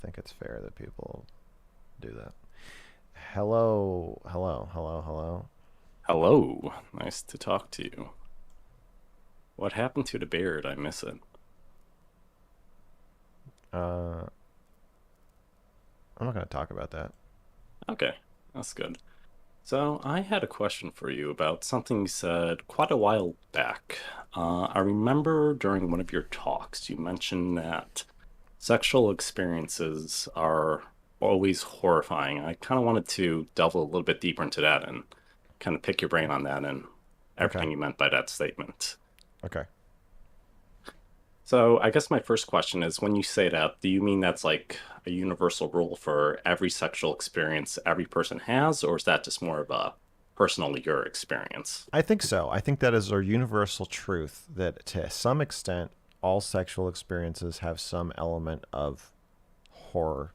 think it's fair that people do that. Hello, hello, hello, hello. Hello, nice to talk to you. What happened to the beard? I miss it. Uh, I'm not going to talk about that. Okay, that's good. So, I had a question for you about something you said quite a while back. I remember during one of your talks, you mentioned that sexual experiences are always horrifying. I kind of wanted to delve a little bit deeper into that and kind of pick your brain on that and Okay, everything you meant by that statement. okay. So I guess my first question is when you say that, do you mean that's like a universal rule for every sexual experience every person has, or is that just more of a personal your experience? I think so. I think that is a universal truth that to some extent, all sexual experiences have some element of horror.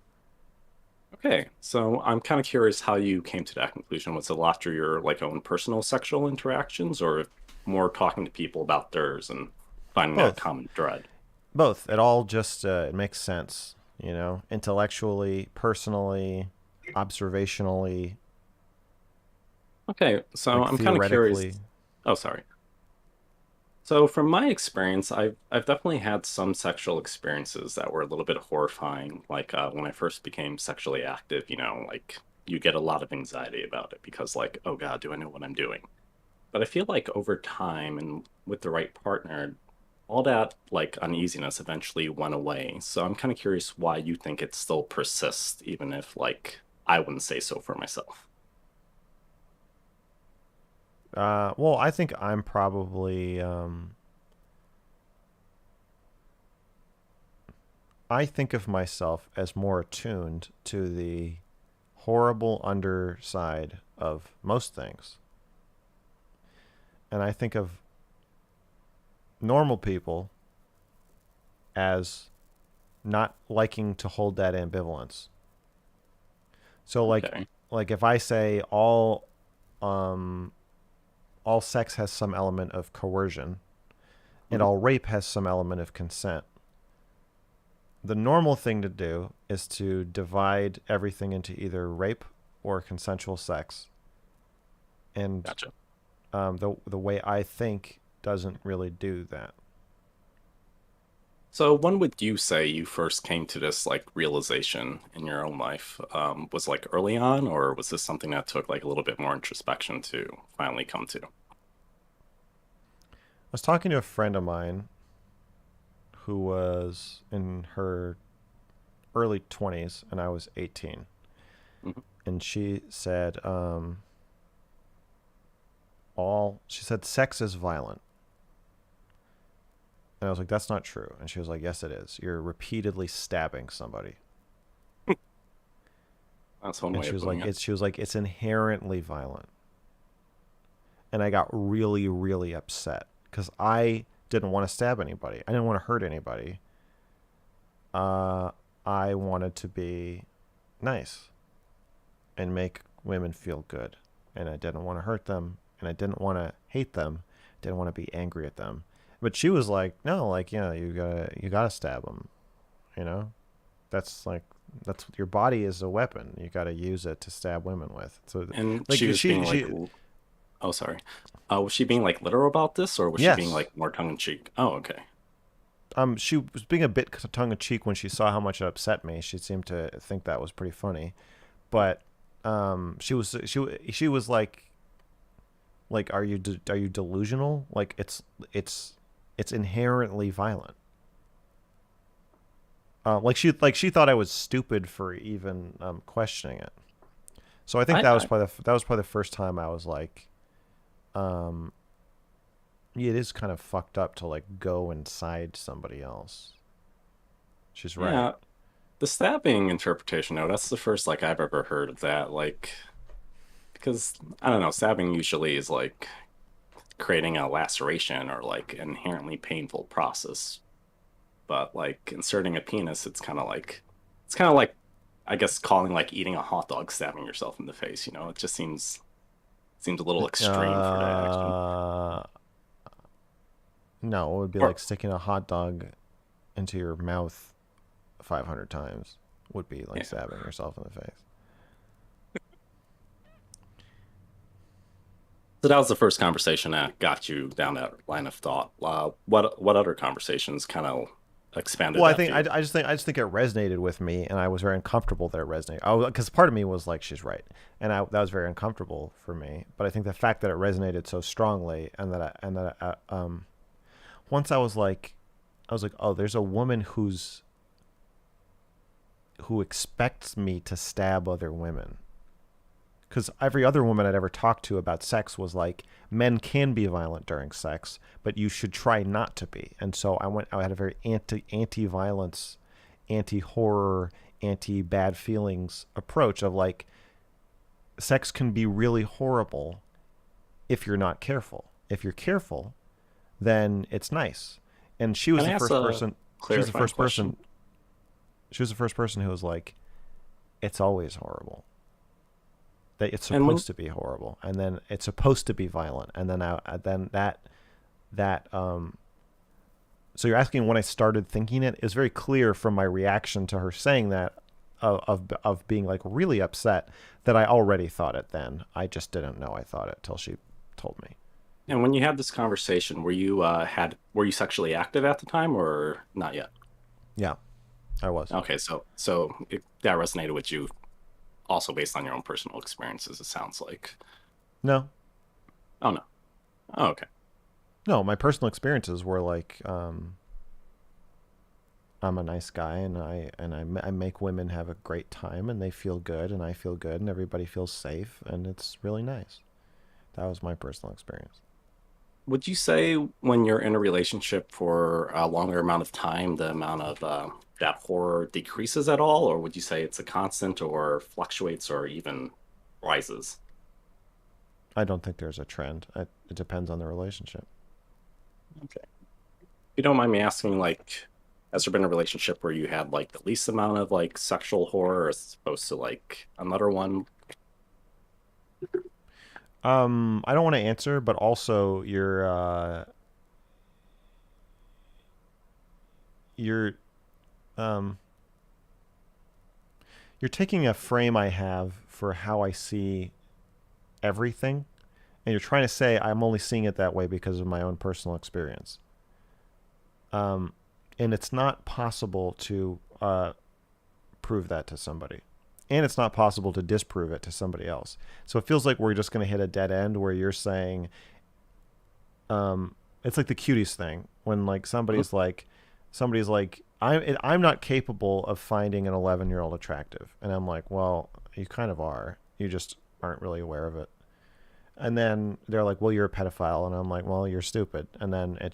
Okay, so I'm kind of curious how you came to that conclusion. Was it a lot through your like own personal sexual interactions, or more talking to people about theirs and finding that Both. common thread? Both. It all just it makes sense, intellectually, personally, observationally, Okay, so like I'm kind of curious. theoretically. Oh, sorry. So from my experience, I've definitely had some sexual experiences that were a little bit horrifying. Like when I first became sexually active, like you get a lot of anxiety about it because like, oh God, do I know what I'm doing? But I feel like over time and with the right partner, all that like uneasiness eventually went away. So I'm kind of curious why you think it still persists, even if like I wouldn't say so for myself. Well, I think I'm probably. I think of myself as more attuned to the horrible underside of most things. And I think of normal people as not liking to hold that ambivalence. So Okay. like if I say um all sex has some element of coercion and Mhm. all rape has some element of consent. The normal thing to do is to divide everything into either rape or consensual sex. And Gotcha. the way I think doesn't really do that. So when would you say you first came to this like realization in your own life? Was like early on, or was this something that took like a little bit more introspection to finally come to? I was talking to a friend of mine who was in her early 20s and I was 18. Mhm. And she said, she said, sex is violent. And I was like, that's not true. And she was like, yes, it is. You're repeatedly stabbing somebody. That's one And way she of was putting like, it. it's inherently violent. And I got really, really upset because I didn't want to stab anybody. I didn't want to hurt anybody. Uh, I wanted to be nice and make women feel good. And I didn't want to hurt them. And I didn't want to hate them. Didn't want to be angry at them. But she was like, no, like, you gotta stab them. You know, that's like, that's your body is a weapon. You gotta use it to stab women with. So, And like, she was being like, she, oh, sorry. Was she being like literal about this, or was she being yes, like more tongue in cheek? Oh, okay. she was being a bit tongue in cheek when she saw how much it upset me. She seemed to think that was pretty funny, but she was like, are you delusional? Like, it's inherently violent. She thought I was stupid for even questioning it. So I think I, I that was probably the first time I was like, um, yeah, it is kind of fucked up to like go inside somebody else. She's right. yeah, the stabbing interpretation, though, that's the first like I've ever heard of that. Like, because I don't know, stabbing usually is like creating a laceration or like inherently painful process. But like inserting a penis, it's kind of like I guess calling like eating a hot dog stabbing yourself in the face. It just seems a little extreme for that action. Uh, no, it would be Or like sticking a hot dog into your mouth 500 times. would be like Yeah. stabbing yourself in the face. So that was the first conversation that got you down that line of thought. What other conversations kind of expanded Well, I that think for you? I just think it resonated with me, and I was very uncomfortable that it resonated. Because part of me was like, she's right, and that was very uncomfortable for me. But I think the fact that it resonated so strongly, once I was like, oh, there's a woman who expects me to stab other women. Because every other woman I'd ever talked to about sex was like, men can be violent during sex, but you should try not to be. And so I had a very anti violence, anti horror, anti bad feelings approach of like, sex can be really horrible if you're not careful. If you're careful, then it's nice. And she was Can I the ask first a person. She was the clarifying first question? person. She was the first person who was like, "It's always horrible. That it's And when supposed to be horrible, and then it's supposed to be violent, and then that So you're asking when I started thinking it. It's very clear from my reaction to her saying that, of being like really upset, that I already thought it then. I just didn't know I thought it till she told me. and when you had this conversation, were you sexually active at the time or not yet? Yeah, I was. Okay, that resonated with you also based on your own personal experiences, it sounds like. No, Oh no. Oh, okay. no. My personal experiences were like, I'm a nice guy, and I make women have a great time, and they feel good, and I feel good, and everybody feels safe, and it's really nice. That was my personal experience. Would you say when you're in a relationship for a longer amount of time, the amount of that horror decreases at all, or would you say it's a constant or fluctuates or even rises? I don't think there's a trend. It depends on the relationship. Okay. If you don't mind me asking, like, has there been a relationship where you had like the least amount of like sexual horror as opposed to like another one? I don't want to answer, but also you're um, you're taking a frame I have for how I see everything, and you're trying to say I'm only seeing it that way because of my own personal experience. Um, and it's not possible to prove that to somebody, and it's not possible to disprove it to somebody else. So it feels like we're just going to hit a dead end where you're saying, it's like the cuties thing when like Mhm. somebody's like, I'm not capable of finding an 11-year-old attractive, and I'm like, well, you kind of are. You just aren't really aware of it. And then they're like, well, you're a pedophile, and I'm like, well, you're stupid. And then it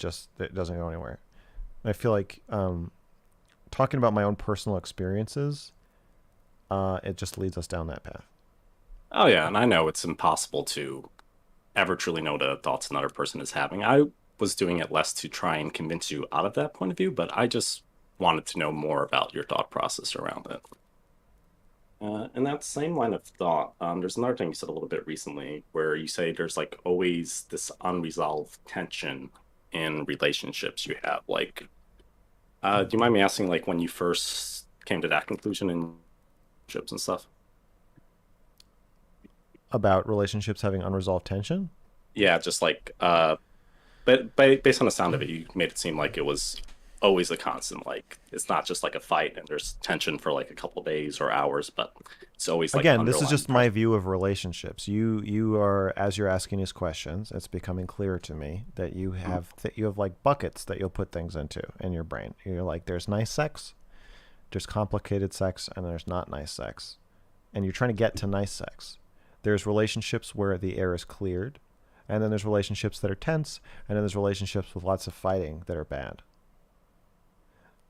doesn't go anywhere. I feel like, talking about my own personal experiences, it just leads us down that path. Oh yeah, and I know it's impossible to ever truly know the thoughts another person is having. I was doing it less to try and convince you out of that point of view, but I just wanted to know more about your thought process around it. And that same line of thought, there's another thing you said a little bit recently where you say there's like always this unresolved tension in relationships you have. Like, do you mind me asking, like, when you first came to that conclusion in relationships and stuff? About relationships having unresolved tension. Yeah, just like, based on the sound of it, you made it seem like it was always a constant. Like, it's not just like a fight and there's tension for like a couple of days or hours, but it's always like Again, this is underlying just my present. view of relationships. You are, as you're asking these questions, it's becoming clear to me that you have like buckets that you'll put things into in your brain. You're like, there's nice sex, there's complicated sex, and there's not nice sex. And you're trying to get to nice sex. There's relationships where the air is cleared, and then there's relationships that are tense, and then there's relationships with lots of fighting that are bad.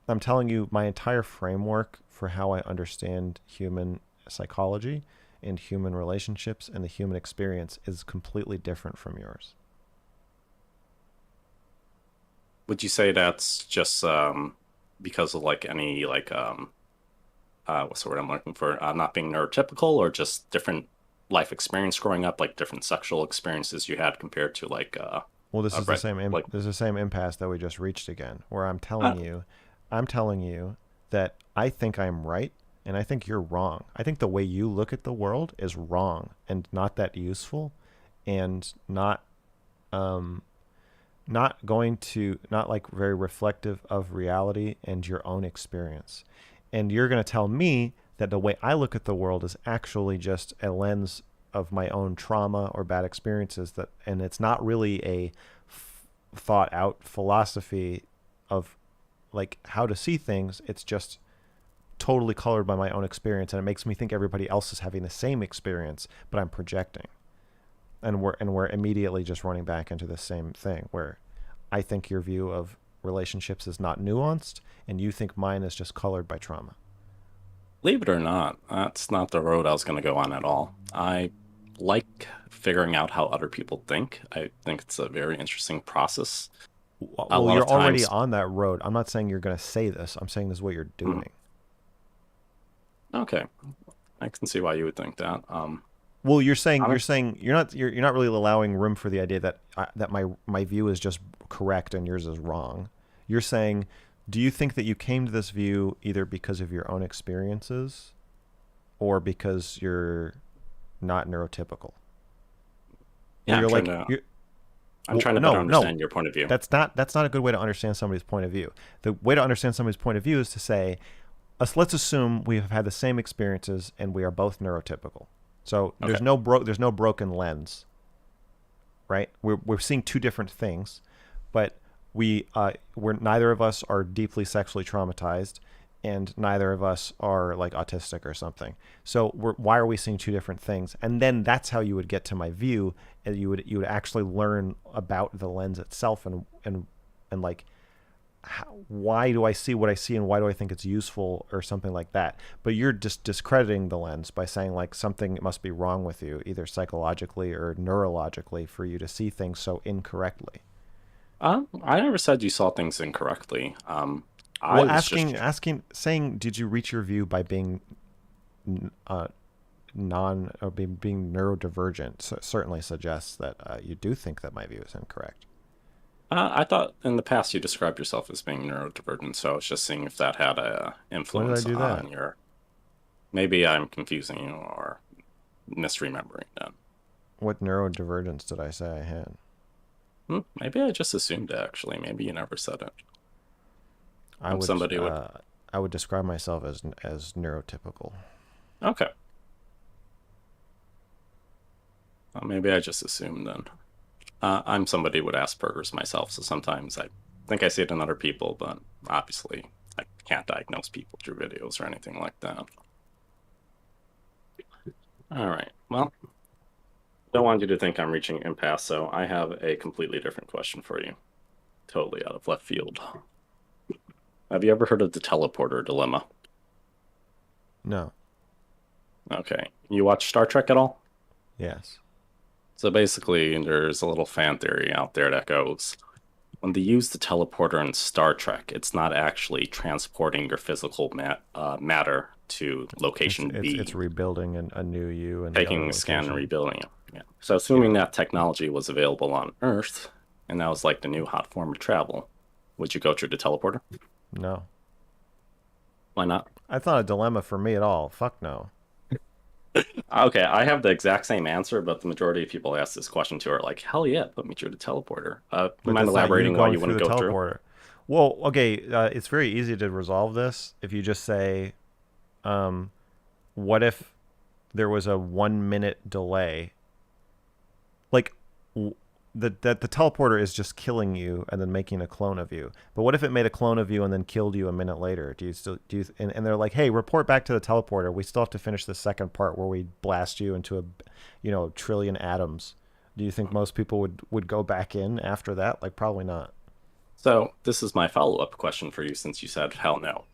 I'm telling you, my entire framework for how I understand human psychology and human relationships and the human experience is completely different from yours. Would you say that's just because of like any like what's the word I'm looking for? Not being neurotypical or just different life experience growing up, like different sexual experiences you had compared to like Well, a reg like this is the same impasse that we just reached again, where uh, I'm telling you that I think I'm right, And I think you're wrong. I think the way you look at the world is wrong and not that useful, and um, not going to, not like very reflective of reality and your own experience. And you're going to tell me that the way I look at the world is actually just a lens of my own trauma or bad experiences, that, and it's not really a thought out philosophy of like how to see things. It's just totally colored by my own experience, and it makes me think everybody else is having the same experience, but I'm projecting. And we're immediately just running back into the same thing where I think your view of relationships is not nuanced and you think mine is just colored by trauma. Believe it or not, that's not the road I was going to go on at all. I like figuring out how other people think. I think it's a very interesting process. A Well, lot you're of already times, on that road. I'm not saying you're going to say this. I'm saying this is what you're mm, doing. okay, I can see why you would think that. Well, you're saying I you're not really allowing room for the idea that that my view is just correct and yours is wrong. You're saying, do you think that you came to this view either because of your own experiences or because you're not neurotypical? Or yeah, you're like you're I'm well, trying to better no, no. understand your point of view. That's not a good way to understand somebody's point of view. The way to understand somebody's point of view is to say, let's assume we have had the same experiences and we are both neurotypical. So Okay. there's no broken lens, right? We're seeing two different things, but we're neither of us are deeply sexually traumatized, and neither of us are like autistic or something. So why are we seeing two different things? And then that's how you would get to my view, and you would actually learn about the lens itself, and like why do I see what I see and why do I think it's useful or something like that. But you're just discrediting the lens by saying like something must be wrong with you, either psychologically or neurologically, for you to see things so incorrectly. I never said you saw things incorrectly. I Well, was just saying, did you reach your view by being uh, non or being neurodivergent? Certainly suggests that you do think that my view is incorrect. I thought in the past you described yourself as being neurodivergent, so I was just seeing if that had a When did I influence do that? on your. Maybe I'm confusing you or misremembering then. What neurodivergence did I say I had? Maybe I just assumed it, actually. Maybe you never said it. I I'm would somebody would. I would describe myself as neurotypical. Okay. Maybe I just assumed then. I'm somebody with Asperger's myself, so sometimes I think I see it in other people, but obviously I can't diagnose people through videos or anything like that. All right. Well, don't want you to think I'm reaching impasse, so I have a completely different question for you. Totally out of left field. Have you ever heard of the teleporter dilemma? No. Okay. You watch Star Trek at all? Yes. So basically, there's a little fan theory out there that goes when they use the teleporter in Star Trek, it's not actually transporting your physical matter to It's location it's it's B, rebuilding a new you in the other taking a scan and location. rebuilding it. Yeah. So Yeah. assuming that technology was available on Earth, and that was like the new hot form of travel, would you go through the teleporter? No. Why not? That's not a dilemma for me at all. Fuck no. Okay, I have the exact same answer, but the majority of people ask this question too are like, hell yeah, put me through the teleporter. You But mind that's not you elaborating why going you through wouldn't the go through? teleporter. Well, okay, it's very easy to resolve this if you just say, um, what if there was a 1 minute delay? Like, the teleporter is just killing you and then making a clone of you. But what if it made a clone of you and then killed you a minute later? Do you still do you? And they're like, hey, report back to the teleporter. We still have to finish the second part where we blast you into trillion atoms. Do you think most people would go back in after that? Like, probably not. So this is my follow-up question for you since you said hell no.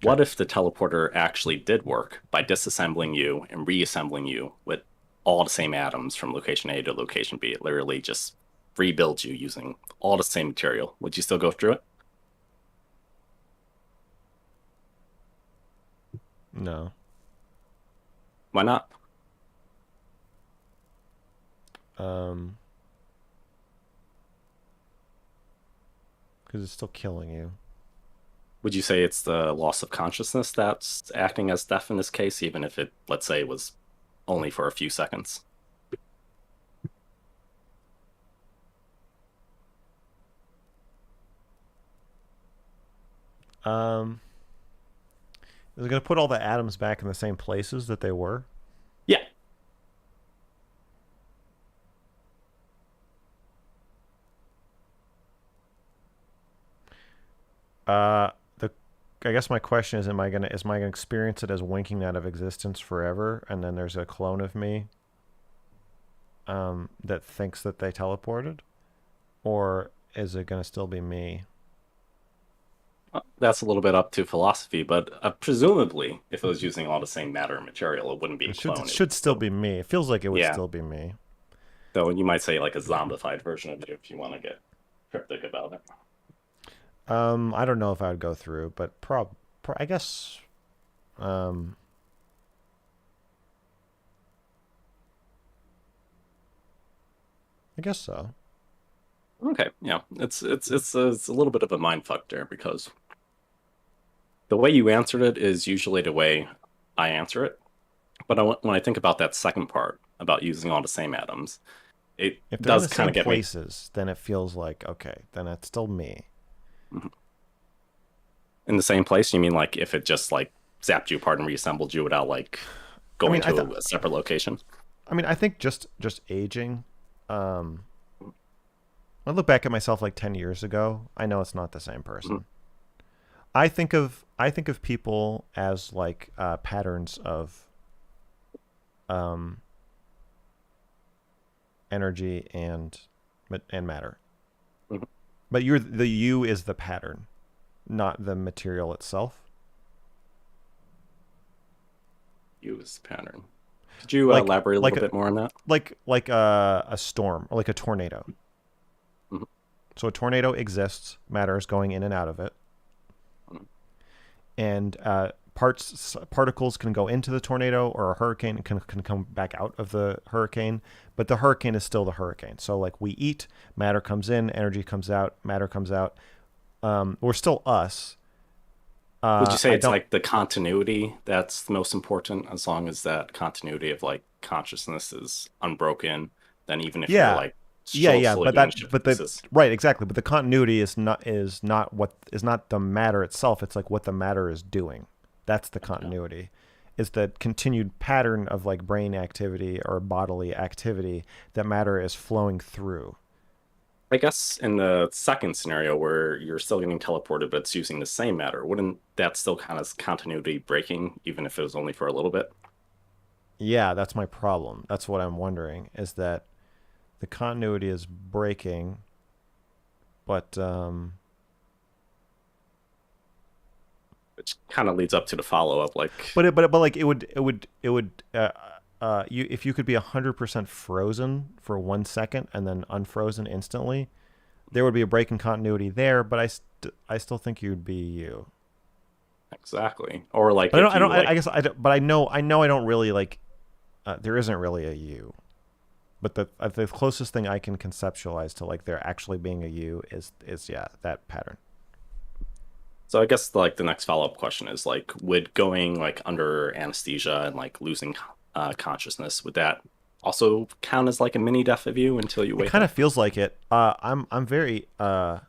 Okay. What if the teleporter actually did work by disassembling you and reassembling you with all the same atoms from location A to location B? It literally just rebuilds you using all the same material. Would you still go through it? No. Why not? Um, because it's still killing you. Would you say it's the loss of consciousness that's acting as death in this case, even if it, let's say, was only for a few seconds? Um, is it going to put all the atoms back in the same places that they were? Yeah. The I guess my question is, am I gonna experience it as winking out of existence forever, and then there's a clone of me that thinks that they teleported, or is it gonna still be me? That's a little bit up to philosophy, but presumably, if it was using all the same matter and material, it wouldn't be a It clone. It should would still still, be me. It feels like it would yeah. still be me. Though you might say like a zombified version of you if you want to get cryptic about it. I don't know if I would go through, but I guess. Um, I guess so. Okay, yeah, it's a little bit of a mind fuck there because the way you answered it is usually the way I answer it. But when I think about that second part about using all the same atoms, it If they're in does the kind same of get me. places, then it feels like okay. Then it's still me. Mhm. In the same place. You mean like if it just like zapped you apart and reassembled you without like I going mean, to a separate location? I think just aging. Um, I look back at myself like 10 years ago. I know it's not the same Mhm. person. I think of people as like patterns of um, energy and matter. Mhm. But the you is the pattern, not the material itself. Use pattern. Could you Like elaborate a like little a bit more on that? a storm or like a tornado. Mhm. So a tornado exists, matter is going in and out of it, Mhm. and particles can go into the tornado, or a hurricane can come back out of the hurricane, but the hurricane is still the hurricane. So like we eat, matter comes in, energy comes out, matter comes out. We're still us. Would you say I it's don't. like the continuity that's the most important, as long as that continuity of like consciousness is unbroken, then even if you're Yeah, like yeah. slowly But being that, shifted but the pieces? right, exactly. But the continuity is not the matter itself. It's like what the matter is doing. That's the Yeah. continuity. Is the continued pattern of like brain activity or bodily activity that matter is flowing through. I guess in the second scenario where you're still getting teleported, but it's using the same matter, wouldn't that still kind of continuity breaking, even if it was only for a little bit? Yeah, that's my problem. That's what I'm wondering is that the continuity is breaking, but Which kind of leads up to the follow up, like, but like it would you if you could be 100% frozen for 1 second and then unfrozen instantly, there would be a break in continuity there. But I still think you'd be you. exactly. Or like But if you I like, guess I don't, but I know I don't really like. There isn't really a you. But the closest thing I can conceptualize to like there actually being a you is yeah, that pattern. so I guess like the next follow up question is like, would going like under anesthesia and like losing consciousness, would that also count as like a mini death of you until you It wake kind of up? feels like it. I'm very the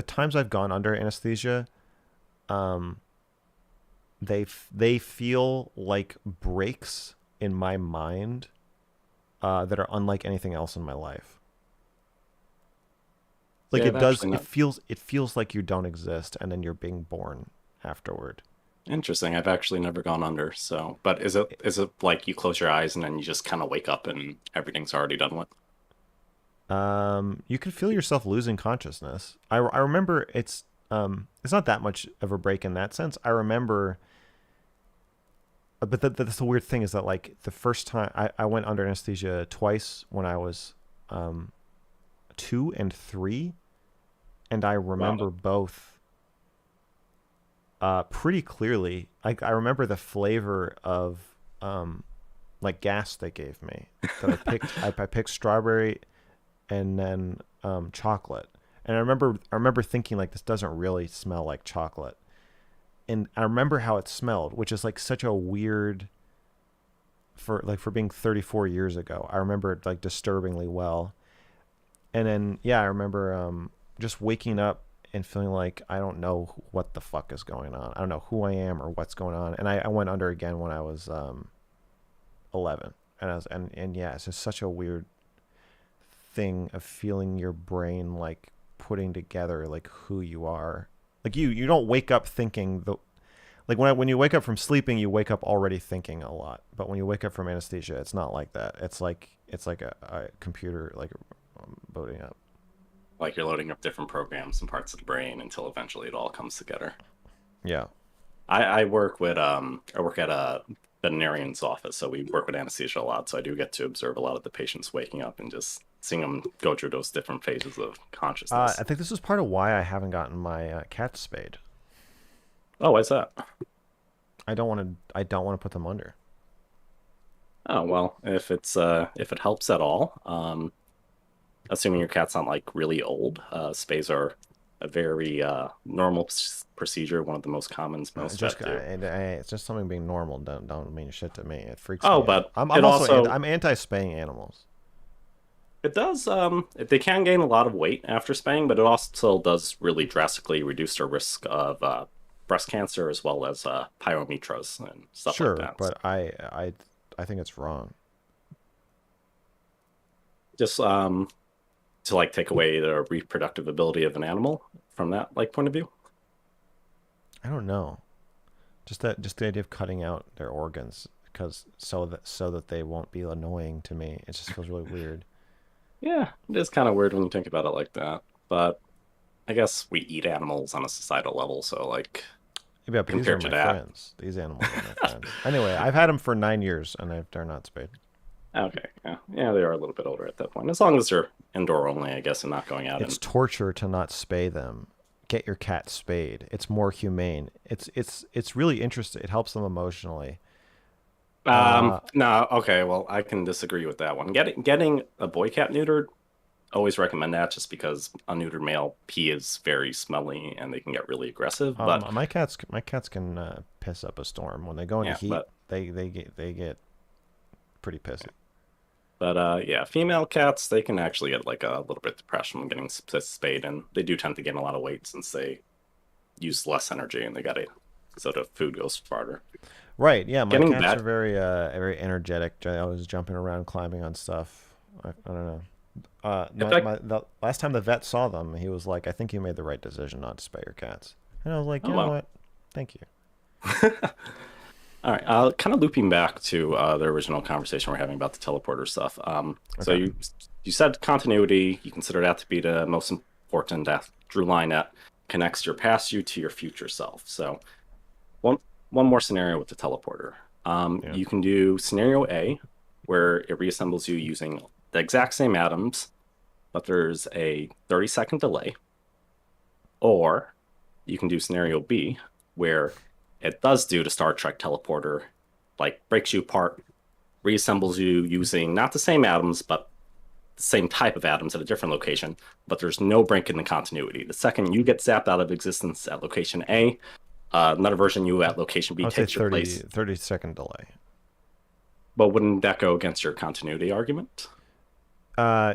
times I've gone under anesthesia, um, they feel like breaks in my mind that are unlike anything else in my life. Like Yeah, I've actually not. it feels like you don't exist, and then you're being born afterward. Interesting. I've actually never gone under. So, but is it like you close your eyes and then you just kind of wake up and everything's already done with? You can feel yourself losing consciousness. I remember it's not that much of a break in that sense. I remember, but that's the weird thing is that like the first time I went under anesthesia twice when I was um, 2 and 3, and I Wow. remember both pretty clearly. I remember the flavor of um, like gas they gave me that I picked. I picked strawberry and then chocolate. And I remember thinking like this doesn't really smell like chocolate. And I remember how it smelled, which is like such a weird for being 34 years ago. I remember it like disturbingly well. And then yeah, I remember just waking up and feeling like I don't know what the fuck is going on. I don't know who I am or what's going on. And I went under again when I was 11. And yeah, it's just such a weird thing of feeling your brain like putting together like who you are. Like you don't wake up thinking the like when you wake up from sleeping, you wake up already thinking a lot. But when you wake up from anesthesia, it's not like that. It's like a computer like booting up. Like you're loading up different programs and parts of the brain until eventually it all comes together. Yeah. I work at a veterinarian's office, so we work with anesthesia a lot. So I do get to observe a lot of the patients waking up and just seeing them go through those different phases of consciousness. I think this is part of why I haven't gotten my cat spayed. Oh, why's that? I don't want to. I don't want to put them under. Oh well, if it helps at all, assuming your cat's not like really old, spays are a very normal procedure, one of the most common most Just vet do. it's just something being normal. Don't mean shit to me. It freaks Oh, me out. but I'm it also also I'm anti spaying animals. it does they can gain a lot of weight after spaying, but it also does really drastically reduce their risk of breast cancer as well as pyometras and stuff like Sure, that. but I think it's wrong. Just to like take away the reproductive ability of an animal from that like point of view. I don't know. Just the idea of cutting out their organs because so that they won't be annoying to me. It just feels really weird. Yeah, it is kind of weird when you think about it like that. But I guess we eat animals on a societal level, so like Yeah, but these are compared to my that, friends. These animals are my friends. Anyway, I've had them for 9 years and they're not spayed. okay, yeah, yeah, they are a little bit older at that point. As long as they're indoor only, I guess, and not going out It's and torture to not spay them. Get your cat spayed. It's more humane. It's really interesting. It helps them emotionally. no, okay, well, I can disagree with that one. Getting a boy cat neutered, always recommend that just because a neutered male pee is very smelly and they can get really aggressive. But My cats can piss up a storm when they go into yeah, heat. They get pretty pissy. but yeah, female cats they can actually get like a little bit depression when getting spayed, and they do tend to gain a lot of weight since they use less energy and they got to so the food goes farther. Right? Yeah, my Getting cats are that, very energetic. They're always jumping around, climbing on stuff. I don't know. if I, The last time the vet saw them, he was like, "I think you made the right decision not to spay your cats." And I was like, oh "You know well. what? Thank you." All right, kind of looping back to the original conversation we're having about the teleporter stuff. So Okay. you said continuity. You consider that to be the most important through line that connects your past you to your future self. So one one more scenario with the teleporter. Yeah. You can do scenario A, where it reassembles you using the exact same atoms, but there's a 30-second delay. Or you can do scenario B, where it does do the Star Trek teleporter, like breaks you apart, reassembles you using not the same atoms, but the same type of atoms at a different location, but there's no break in the continuity. The second you get zapped out of existence at location A, another version of you at location I B would say takes your 30, place. 30-second delay. But wouldn't that go against your continuity argument?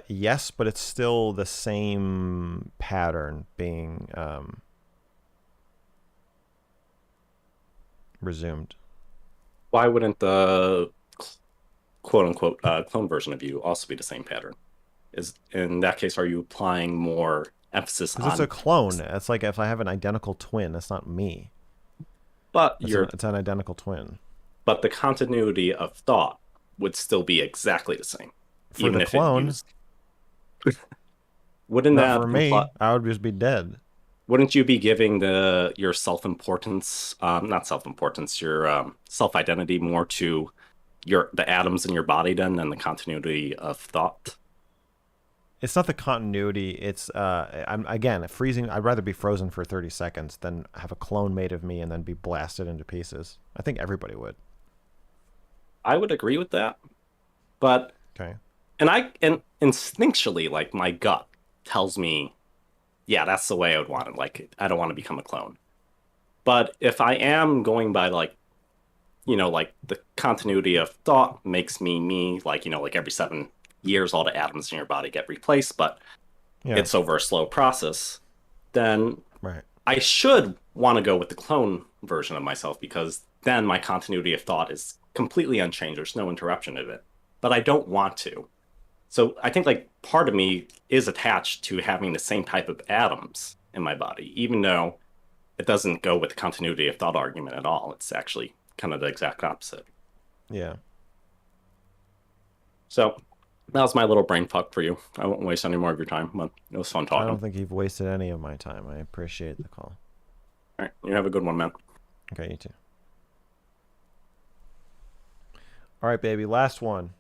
Yes, but it's still the same pattern being resumed. Why wouldn't the quote unquote clone version of you also be the same pattern? Is in that case, are you applying more emphasis Because it's a on, clone. It's like if I have an identical twin, that's not me. but It's an your it's an identical twin. but the continuity of thought would still be exactly the same, For even the if it clone, used. Wouldn't not that for imply? me. I would just be dead. Wouldn't you be giving the your self importance, not self importance, your self identity more to your the atoms in your body then than the continuity of thought? It's not the continuity. It's I'm again freezing. I'd rather be frozen for 30 seconds than have a clone made of me and then be blasted into pieces. I think everybody would. I would agree with that, but Okay. and instinctually, like my gut tells me yeah, that's the way I would want it. Like, I don't want to become a clone. But if I am going by like, like the continuity of thought makes me me, like, like every 7 years, all the atoms in your body get replaced, but Yeah. it's over a slow process, then Right. I should want to go with the clone version of myself because then my continuity of thought is completely unchanged. There's no interruption of it. But I don't want to. So I think like part of me is attached to having the same type of atoms in my body, even though it doesn't go with the continuity of thought argument at all. It's actually kind of the exact opposite. Yeah. So that was my little brain fuck for you. I won't waste any more of your time, but it was fun I talking. don't think you've wasted any of my time. I appreciate the call. All right, you have a good one, man. Okay, you too. All right, baby. Last one.